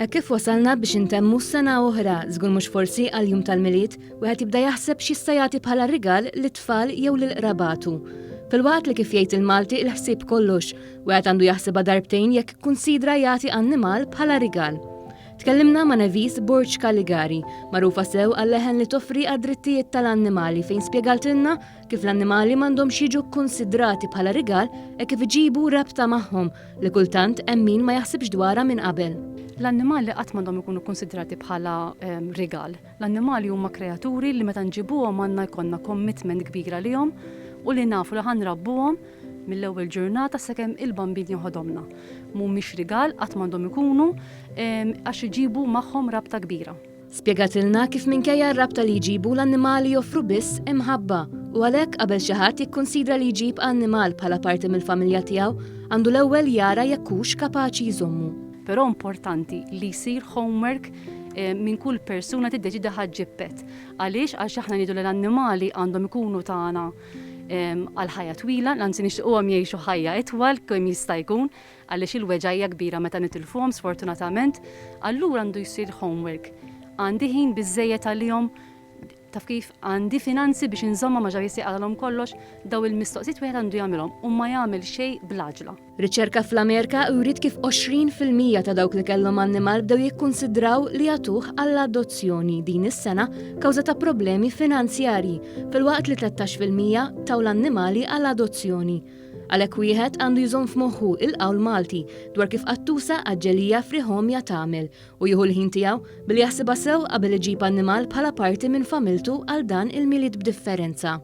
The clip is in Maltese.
Kif wasalna biex intemmu s-sena oħra, żgur mhux forsi għal-jum tal-miliet, wieħed jibda jaħseb x'jista' jagħti bħala rigal lit-tfal jew lil-qrabatu. Fil-waqt li kif jgħid il-Malti il-ħsieb kollox, wieħed għandu jaħsebha darbtejn jekk ikkunsidra jagħti annimal bħala rigal. Tkellimna ma' Nevis Borġ Caligari, magħrufa sew għall-leħen li toffri għad-drittijiet tal-annimali fejn spjegaltilna kif l-annimali m'għandhomx jiġu kkunsidrati bħala rigal e kif iġibu rabta magħhom li kultant hemm min ma jaħsibx dwarha minn qabel. L-annimali qatt m'għandhom ikunu konsidrati bħala rigal. L-annimali huma kreaturi li meta nġibuhom għandna jkollna commitment kbira lihom u li nafu li ħanrabbuhom mill-ewwel ġurnata sakemm il-bambin joħodhomna. Mhumiex rigal qatt m'għandhom ikunu għax iġibu magħhom rabta kbira. Spjegatilna kif minkejja r-rabta li jġibu l-annimali joffru biss imħabba u għalhekk qabel xi ħadd jikkunsidra li jġib annimal bħala parti mill-familja tiegħu għandu l-ewwel jara jekk hux kapaċi jżommu. Però importanti li jsir homework minn kull persuna tiddeċida ħaġġib pet. Għaliex għax aħna ngħidu l-annimali għandhom ikunu tagħna għal ħajja twila, l-anzi nixtiequhom jgħixu ħajja itwal kemm jista' jkun għaliex il-weġajja kbira meta nitilfuhom sfortunatament, allura għandu jsir homework. Għandi ħin biżżejjed għalihom taf kif għandi finanzi biex inżomma ma ġabi għalhom kollox daw il-mistoqsijiet wieħed għandu jagħmilhom u ma jagħmel xejn bl-għaġla. Riċerka fl-Amerika uriet kif 20% ta' dawk li kellhom annimal bdew jikkunsidraw li jagħtuh għall-adozzjoni din is-sena kawża ta' problemi finanzjarji filwaqt li 13% taw l-annimali għall-adozzjoni. Għalhekk wieħed għandu jżomm f'moħħu il-qawl Malti dwar kif qattusa aġġelija friħomja tagħmel u jieħu l-ħin tiegħu billi jaħsibha sew qabel iġib annimal bħala parti minn familtu għal dan il-miliet b'differenza.